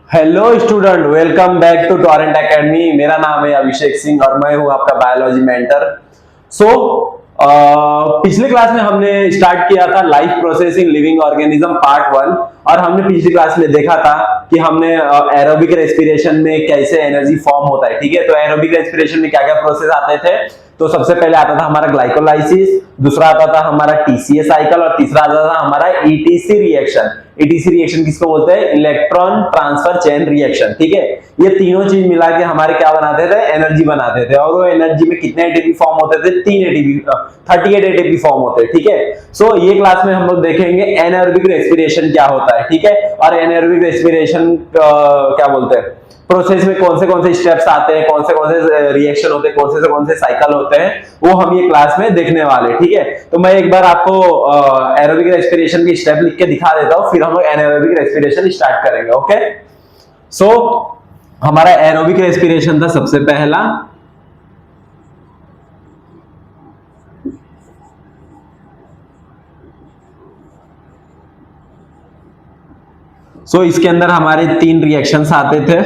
Hello student, welcome back to Torrent Academy. मेरा नाम है अभिषेक सिंह और मैं हूं आपका बायोलॉजी मेंटर। सो पिछले क्लास में हमने स्टार्ट किया था life process in living organism part 1 और हमने पिछली क्लास में देखा था कि हमने एरोबिक रेस्पिरेशन में कैसे एनर्जी फॉर्म होता है। ठीक है, तो एरोबिक रेस्पिरेशन में क्या क्या प्रोसेस आते थे। तो सबसे पहले आता था हमारा ग्लाइकोलाइसिस, दूसरा आता था हमारा टीसीए साइकिल और तीसरा आता था हमारा ईटीसी रिएक्शन। ईटीसी रिएक्शन किसको बोलते हैं? Electron transfer chain reaction. ठीक है, ये तीनों चीज मिला के हमारे क्या बनाते थे? एनर्जी बनाते थे। और वो एनर्जी में कितने एटीपी फॉर्म होते थे? 3 एटीपी, 38 एटीपी फॉर्म होते हैं। ठीक है, सो ये क्लास में हम लोग देखेंगे एनाएरोबिक रेस्पिरेशन क्या होता है। ठीक है, और एनाएरोबिक रेस्पिरेशन क्या बोलते हैं, प्रोसेस में कौन से स्टेप्स आते हैं, कौन से रिएक्शन होते हैं, कौन से साइकिल होते हैं, वो हम ये क्लास में देखने वाले। ठीक है, तो मैं एक बार आपको एरोबिक रेस्पिरेशन की स्टेप लिख के दिखा देता हूं, फिर हम लोग एनाएरोबिक रेस्पिरेशन स्टार्ट करेंगे। ओके, सो हमारा एरोबिक रेस्पिरेशन था सबसे पहला। इसके अंदर हमारे 3 रिएक्शंस आते थे।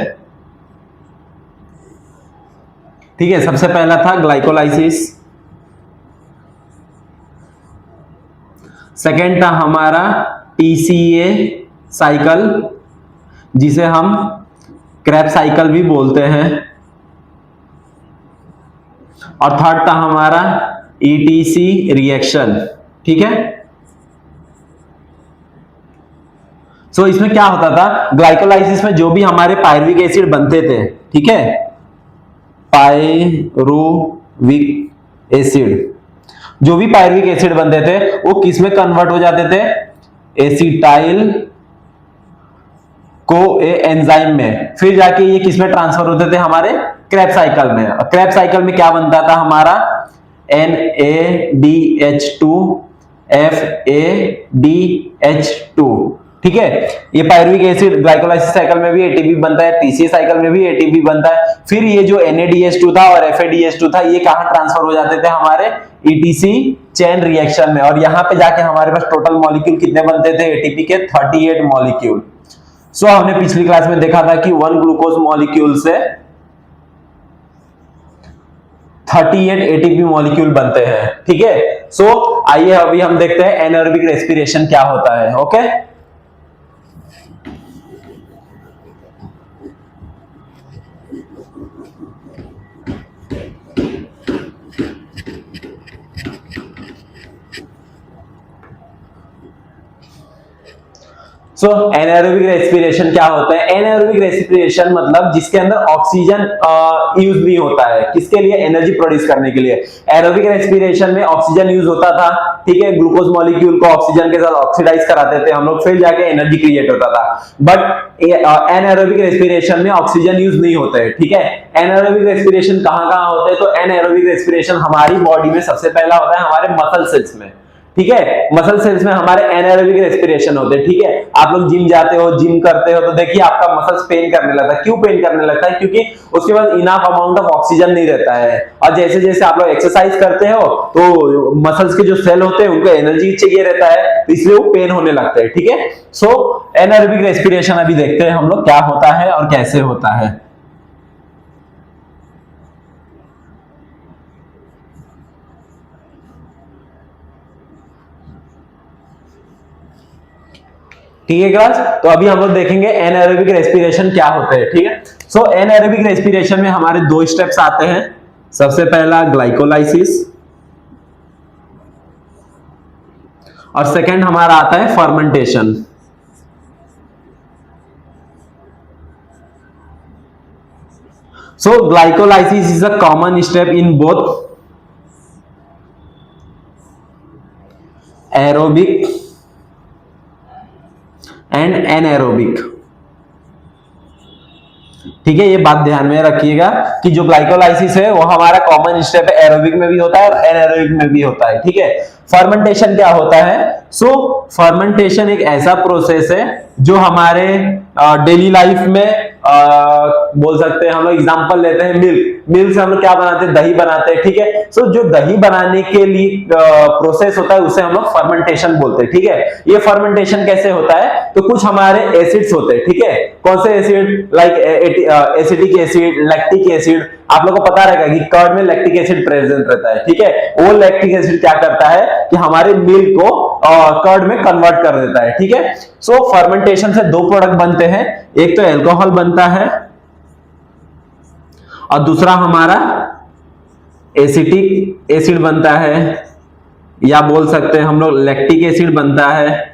ठीक है, सबसे पहला था ग्लाइकोलाइसिस, सेकेंड था हमारा टीसीए साइकिल जिसे हम क्रेब्स साइकिल भी बोलते हैं, और थर्ड था हमारा ईटीसी रिएक्शन। ठीक है, इसमें क्या होता था, ग्लाइकोलाइसिस में जो भी हमारे पायरुविक एसिड बनते थे, ठीक है, पायरुविक एसिड, जो भी पायरुविक एसिड बनते थे वो किस में कन्वर्ट हो जाते थे? एसिटाइल को एंजाइम में, फिर जाके ये किस में ट्रांसफर होते थे? हमारे क्रेब्स साइकिल में। क्रेब्स साइकिल में क्या बनता था हमारा? NADH2FADH2। ठीक है, ये पायरुविक एसिड ग्लाइकोलाइसिस साइकिल में भी एटीपी बनता है, टीसीए साइकिल में भी एटीपी बनता है। फिर ये जो NADH2 था और FADH2 था, ये कहां ट्रांसफर हो जाते थे? हमारे ईटीसी चेन रिएक्शन में। और यहां पे जाके हमारे पास टोटल मॉलिक्यूल कितने बनते थे एटीपी के? 38 मॉलिक्यूल। हमने पिछली क्लास में देखा था कि 1 ग्लूकोज मॉलिक्यूल से 38 एटीपी मॉलिक्यूल बनते हैं। ठीक है, आइए अभी हम देखते हैं एनाएरोबिक रेस्पिरेशन क्या होता है। ओके, एनाएरोबिक रेस्पिरेशन क्या होता है? एनाएरोबिक रेस्पिरेशन मतलब जिसके अंदर ऑक्सीजन यूज नहीं होता है। किसके लिए? एनर्जी प्रोड्यूस करने के लिए। एरोबिक रेस्पिरेशन में ऑक्सीजन यूज होता था। ठीक है, ग्लूकोज मॉलिक्यूल को ऑक्सीजन के साथ ऑक्सीडाइज कराते थे हम लोग, फिर जाके एनर्जी क्रिएट होता था। बट एनाएरोबिक रेस्पिरेशन में ऑक्सीजन यूज नहीं होता है। ठीक है, एनाएरोबिक रेस्पिरेशन कहां होते हैं? तो एनाएरोबिक रेस्पिरेशन हमारी बॉडी में सबसे पहला होता है हमारे मसल सेल्स में। ठीक है, मसल सेल्स में हमारे एनाएरोबिक रेस्पिरेशन होते हैं। ठीक है, आप लोग जिम जाते हो, जिम करते हो, तो देखिए आपका मसल्स पेन करने लगता है। क्यों पेन करने लगता है? क्योंकि उसके बाद इनफ अमाउंट ऑफ ऑक्सीजन नहीं रहता है। और जैसे जैसे आप लोग एक्सरसाइज करते हो तो मसल्स के जो सेल होते हैं उनको एनर्जी चाहिए रहता है, तो इसलिए वो पेन होने लगता है। ठीक है, एनाएरोबिक रेस्पिरेशन अभी देखते हैं हम लोग क्या होता है और कैसे होता है। ठीक है क्लास, तो अभी हम लोग देखेंगे एनाएरोबिक रेस्पिरेशन क्या होता है। ठीक है, एनाएरोबिक रेस्पिरेशन में हमारे 2 स्टेप्स आते हैं। सबसे पहला ग्लाइकोलाइसिस और सेकंड हमारा आता है fermentation. Glycolysis is a common step in both aerobic and anaerobic. ठीक है, ये बात ध्यान में रखिएगा कि जो ग्लाइकोलाइसिस है वो हमारा कॉमन स्टेप है, एरोबिक में भी होता है और एनाएरोबिक में भी होता है। ठीक है, फर्मेंटेशन क्या होता है? फर्मेंटेशन एक ऐसा प्रोसेस है जो हमारे डेली लाइफ में बोल सकते हैं हम लोग एग्जांपल लेते हैं मिल्क। मिल्क से हम लोग क्या बनाते हैं, दही बनाते हैं, ठीक है। सो जो दही बनाने के लिए प्रोसेस होता है उसे हम लोग फर्मेंटेशन बोलते हैं, ठीक है। ये फर्मेंटेशन कैसे होता है, तो कुछ हमारे एसिड्स होते हैं, ठीक है। कौन से acid, like acetic acid, lactic acid. आप लोगों को पता रहेगा कि कर्ड में लैक्टिक एसिड प्रेजेंट रहता है, ठीक है। वो लैक्टिक एसिड क्या करता है कि हमारे मिल्क को कर्ड में कन्वर्ट कर देता है, ठीक है। सो फर्मेंटेशन से दो प्रोडक्ट बनते हैं, एक तो एल्कोहल बनता है और दूसरा हमारा एसिटिक एसिड बनता है, या बोल सकते हैं हम लोग लैक्टिक एसिड बनता है,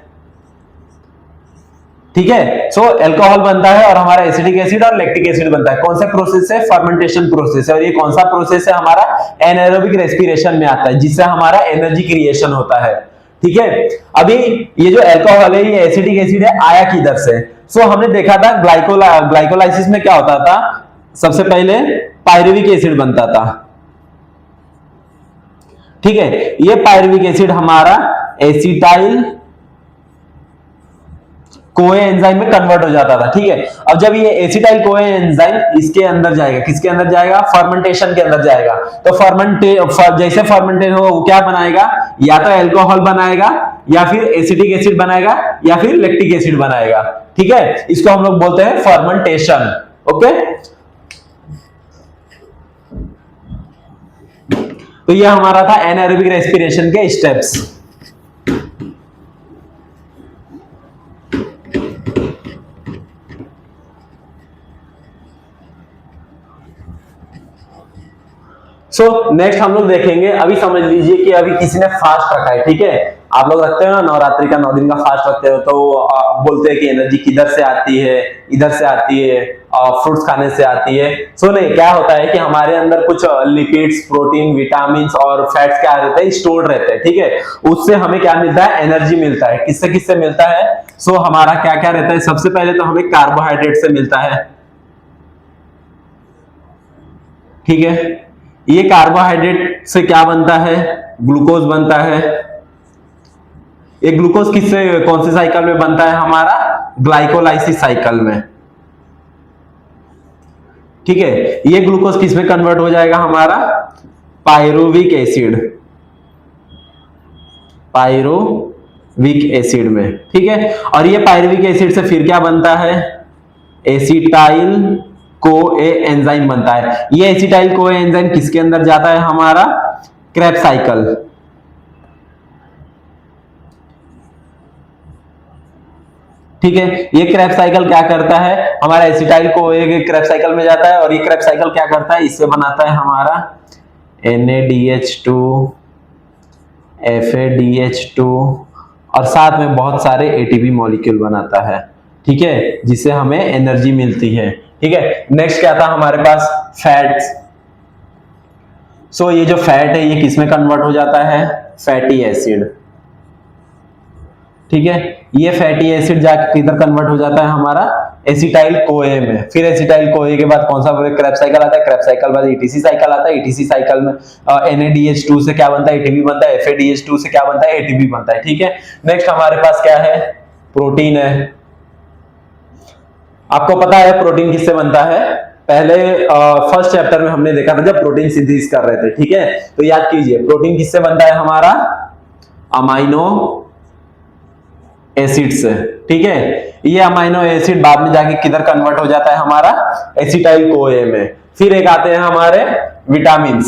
ठीक है। सो एल्कोहल बनता है और हमारा एसिटिक एसिड और लैक्टिक एसिड बनता है। कौन सा प्रोसेस है, फर्मेंटेशन प्रोसेस है। और ये कौन सा प्रोसेस है, हमारा एनाएरोबिक रेस्पिरेशन में आता है, जिससे हमारा एनर्जी क्रिएशन होता है, ठीक है। अभी ये जो एल्कोहल है, ये एसिटिक एसिड है, आया किधर से। सो हमने देखा था ग्लाइकोलाइसिस में क्या होता था, सबसे पहले पायरुविक एसिड बनता था, ठीक है। ये पायरुविक एसिड हमारा एसिटाइल कोए एंजाइम में कन्वर्ट हो जाता था, ठीक है। अब जब ये एसिटाइल कोए एंजाइम इसके अंदर जाएगा, किसके अंदर जाएगा, फर्मेंटेशन के अंदर जाएगा, तो जैसे फर्मेंटेशन हो वो क्या बनाएगा, या तो एल्कोहल बनाएगा, या फिर एसिटिक एसिड बनाएगा, या फिर लैक्टिक एसिड बनाएगा, ठीक है। इसको हम लोग बोलते हैं फर्मेंटेशन, ओके। तो ये हमारा था एनाएरोबिक रेस्पिरेशन के स्टेप्स। सो नेक्स्ट हम लोग देखेंगे, अभी समझ लीजिए कि अभी किसी ने फास्ट रखा है, ठीक है। आप लोग रखते हो ना, नवरात्रि का 9 दिन का फास्ट रखते हो, तो बोलते हैं कि एनर्जी किधर से आती है, इधर से आती है, फ्रूट्स खाने से आती है। सो नहीं, क्या होता है कि हमारे अंदर कुछ लिपिड्स, प्रोटीन, विटामिन और फैट्स क्या रहते हैं, स्टोर्ड रहते हैं, ठीक है। उससे हमें क्या मिलता है, एनर्जी मिलता है। किससे किससे मिलता है, सो हमारा क्या क्या रहता है, सबसे पहले तो हमें कार्बोहाइड्रेट से मिलता है, ठीक है। ये कार्बोहाइड्रेट से क्या बनता है, ग्लूकोज बनता है। ये ग्लूकोज किससे, कौन से साइकिल में बनता है, हमारा ग्लाइकोलाइसिस साइकिल में, ठीक है। ये ग्लूकोज किस में कन्वर्ट हो जाएगा, हमारा पायरुविक एसिड, पायरुविक एसिड में, ठीक है। और ये पायरुविक एसिड से फिर क्या बनता है, एसिटाइल कोए एंजाइम बनता है। ये एसिटाइल कोए एंजाइम किसके अंदर जाता है, हमारा क्रेब्स साइकिल, ठीक है। ये क्रेब्स साइकिल क्या करता है, हमारा एसिटाइल कोए के क्रेब्स साइकिल में जाता है, और ये क्रेब्स साइकिल क्या करता है, इससे बनाता है हमारा NaDH2 FADH2 और साथ में बहुत सारे ATP मॉलिक्यूल बनाता है, ठीक है, जिससे हमें एनर्जी मिलती है, ठीक है। नेक्स्ट क्या था हमारे पास, फैट्स। सो ये जो फैट है ये किस में कन्वर्ट हो जाता है, फैटी एसिड, ठीक है। ये फैटी एसिड जाकर किधर कन्वर्ट हो जाता है, हमारा एसिटाइल कोए में। फिर एसिटाइल कोए के बाद कौन सा क्रेब्स साइकिल आता है, क्रेब्स साइकिल बाद ETC साइकिल आता है। ETC साइकिल में NaDH2 से क्या बनता है, ATP बनता है। FADH2 से क्या बनता है, ATP बनता है, ठीक है। नेक्स्ट हमारे पास क्या है, प्रोटीन है। आपको पता है प्रोटीन किससे बनता है, पहले फर्स्ट चैप्टर में हमने देखा था जब प्रोटीन सिंथेसिस कर रहे थे, ठीक है। तो याद कीजिए प्रोटीन किससे बनता है, हमारा अमाइनो एसिड से, ठीक है। ये अमाइनो एसिड बाद में जाके किधर कन्वर्ट हो जाता है, हमारा एसिटाइल कोए में। फिर एक आते हैं हमारे विटामिन,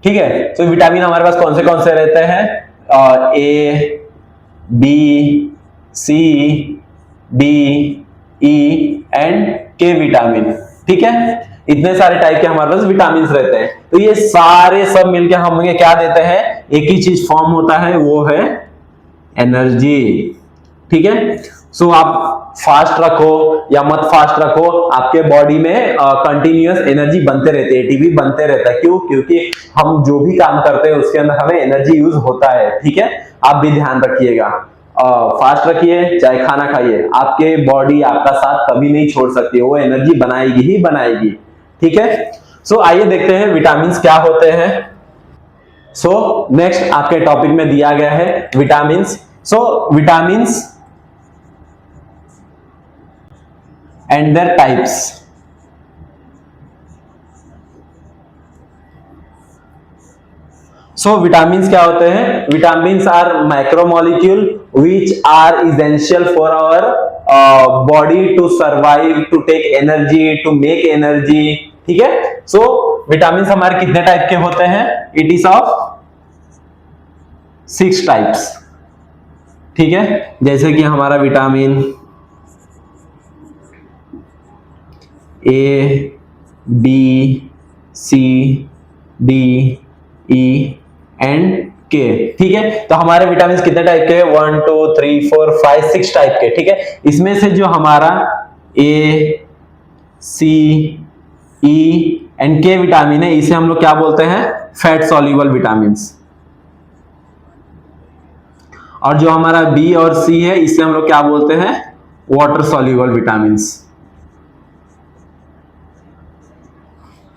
ठीक है। तो विटामिन हमारे पास कौन से रहते हैं, A, B, C, D, E and K vitamin, ठीक है। इतने सारे टाइप के हमारे पास विटामिन रहते हैं। तो ये सारे सब मिलके हमें क्या देते हैं, एक ही चीज फॉर्म होता है, वो है एनर्जी, ठीक है। सो आप फास्ट रखो या मत फास्ट रखो, आपके बॉडी में कंटिन्यूअस एनर्जी बनते रहते हैं, ATP बनते रहता है। क्यों, क्योंकि हम जो भी काम करते हैं उसके अंदर हमें एनर्जी यूज होता है, ठीक है। आप भी ध्यान रखिएगा, फास्ट रखिए चाहे खाना खाइए, आपके बॉडी आपका साथ कभी नहीं छोड़ सकती है, वो एनर्जी बनाएगी ही बनाएगी, ठीक है। सो आइए देखते हैं विटामिन क्या होते हैं। सो नेक्स्ट आपके टॉपिक में दिया गया है vitamin. So vitamin and their types. So vitamins क्या होते हैं? Vitamins are macromolecule which are essential for our body to survive, to take energy, to make energy. ठीक है? So vitamins हमारे कितने टाइप के होते हैं? It is of 6 types. ठीक है, जैसे कि हमारा vitamin A, B, C, D, E and K. ठीक है, तो हमारे विटामिन कितने टाइप के? 1 2 3 4 5 6 टाइप के। ठीक है, इसमें से जो हमारा ए, सी, ई एंड के विटामिन है, इसे हम लोग क्या बोलते हैं? Fat soluble vitamin. और जो हमारा बी और सी है, इसे हम लोग क्या बोलते हैं? Water soluble vitamin.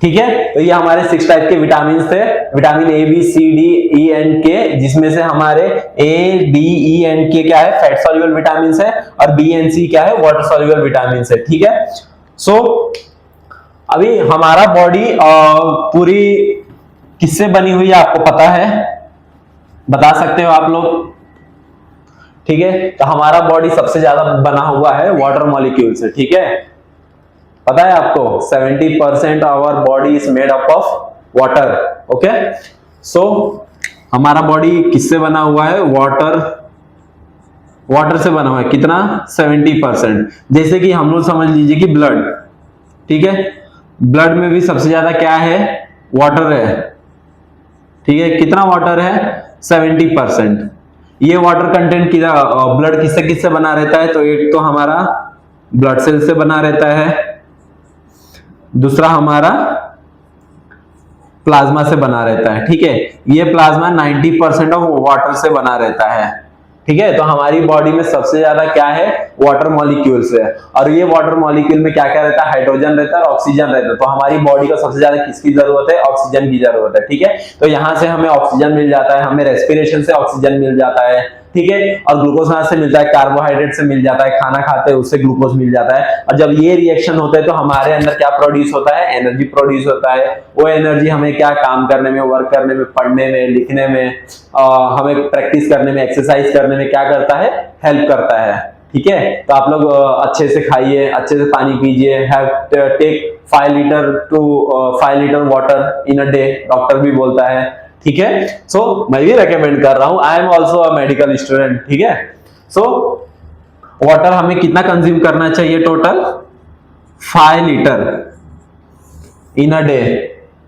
ठीक है, तो ये हमारे 6 टाइप के विटामिन थे, vitamin A, B, C, D, E and K, जिसमें से हमारे ए, डी, ई एंड के क्या है? फैट सॉल्युबल विटामिन है, और बी एंड सी क्या है? वाटर सॉल्युबल विटामिन है। ठीक है, सो अभी हमारा बॉडी पूरी किससे बनी हुई है आपको पता है? बता सकते हो आप लोग? ठीक है, तो हमारा बॉडी सबसे ज्यादा बना हुआ है वाटर मॉलिक्यूल से। ठीक है, पता है आपको 70% our body is made up of water. Okay, so हमारा बॉडी किससे बना हुआ है? वाटर से बना हुआ है। कितना? 70%। जैसे कि हम लोग समझ लीजिए कि ब्लड, ठीक है, ब्लड में भी सबसे ज्यादा क्या है? वाटर है। ठीक है, कितना वाटर है? 70%। ये वाटर कंटेंट की ब्लड किससे किससे बना रहता है? तो एक तो हमारा ब्लड सेल से बना रहता है, दूसरा हमारा प्लाज्मा से बना रहता है। ठीक है, ये प्लाज्मा 90% ऑफ वाटर से बना रहता है। ठीक है, तो हमारी बॉडी में सबसे ज्यादा क्या है? वाटर मॉलिक्यूल्स है। और ये वाटर मॉलिक्यूल में क्या क्या रहता है? हाइड्रोजन रहता है और ऑक्सीजन रहता है। तो हमारी बॉडी को सबसे ज्यादा किसकी जरूरत है? ऑक्सीजन की जरूरत है। ठीक है, तो यहां से हमें ऑक्सीजन मिल जाता है, हमें रेस्पिरेशन से ऑक्सीजन मिल जाता है। ठीक है, और ग्लूकोज कहां से मिलता है? कार्बोहाइड्रेट से मिल जाता है, खाना खाते हैं उससे ग्लूकोज मिल जाता है। और जब ये रिएक्शन होता है तो हमारे अंदर क्या प्रोड्यूस होता है? एनर्जी प्रोड्यूस होता है। वो एनर्जी हमें क्या काम करने में, वर्क करने में, पढ़ने में, लिखने में, हमें प्रैक्टिस करने में, एक्सरसाइज करने में क्या करता है? हेल्प करता है। ठीक है, तो आप लोग अच्छे से खाइए, अच्छे से पानी पीजिए, have take 5 litre water in a day, doctor भी बोलता है। ठीक है, सो मैं भी रेकमेंड कर रहा हूं, I am also a medical student. ठीक है, सो वाटर हमें कितना कंज्यूम करना चाहिए? Total 5 litre in a day.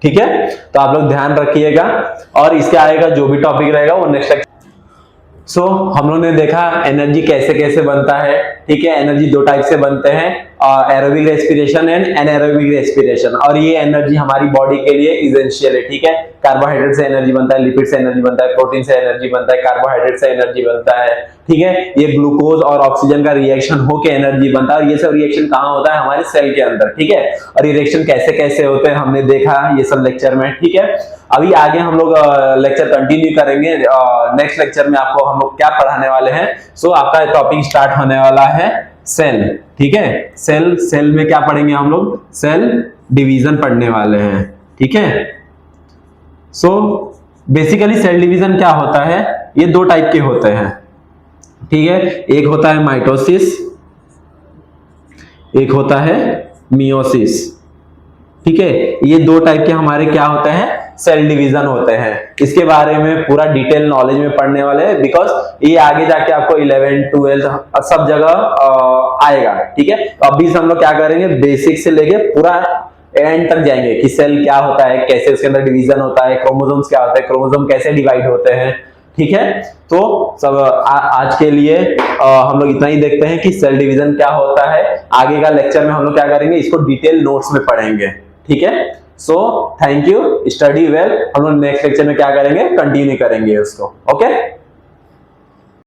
ठीक है, तो आप लोग ध्यान रखिएगा, और इसके आगे का जो भी टॉपिक रहेगा वो नेक्स्ट। सो हम लोग ने देखा एनर्जी कैसे कैसे बनता है। ठीक है, एनर्जी 2 टाइप से बनते हैं, एरोबिक रेस्पिरेशन एंड एनाएरोबिक रेस्पिरेशन। और ये एनर्जी हमारी बॉडी के लिए इसेंशियल है। ठीक है, कार्बोहाइड्रेट से एनर्जी बनता है, लिपिड से एनर्जी बनता है, प्रोटीन से एनर्जी बनता है, कार्बोहाइड्रेट से एनर्जी बनता है। ठीक है, ये ग्लूकोज और ऑक्सीजन का रिएक्शन होकर एनर्जी बनता है, और ये सब रिएक्शन कहाँ होता है? हमारे सेल के अंदर। ठीक है, और ये रिएक्शन कैसे कैसे होते हैं हमने देखा ये सब लेक्चर में। ठीक है, अभी आगे हम लोग लेक्चर कंटिन्यू करेंगे। नेक्स्ट लेक्चर में आपको हम लोग क्या पढ़ाने वाले हैं? सो आपका टॉपिक स्टार्ट होने वाला है सेल। ठीक है, सेल में क्या पढ़ेंगे हम लोग? सेल डिवीजन पढ़ने वाले हैं। ठीक है, सो बेसिकली सेल डिवीजन क्या होता है? ये 2 टाइप के होते हैं। ठीक है, एक होता है माइटोसिस, एक होता है मियोसिस। ठीक है, ये 2 टाइप के हमारे क्या होते हैं? सेल डिवीजन होते हैं। इसके बारे में पूरा डिटेल नॉलेज में पढ़ने वाले हैं, बिकॉज ये आगे जाके आपको 11th 12th सब जगह आएगा। ठीक है, तो अभी हम लोग क्या करेंगे? बेसिक से लेके पूरा एंड तक जाएंगे कि सेल क्या होता है, कैसे उसके अंदर डिवीजन होता है, क्रोमोसोम्स क्या होता है, क्रोमोसोम कैसे डिवाइड होते हैं। ठीक है, तो सब आज के लिए हम लोग इतना ही देखते हैं कि सेल डिवीजन क्या होता है। आगे का लेक्चर में हम लोग क्या करेंगे? इसको डिटेल नोट्स में पढ़ेंगे। ठीक है, so thank you, study well. हम लोग नेक्स्ट लेक्चर में क्या करेंगे? कंटिन्यू करेंगे उसको। ओके।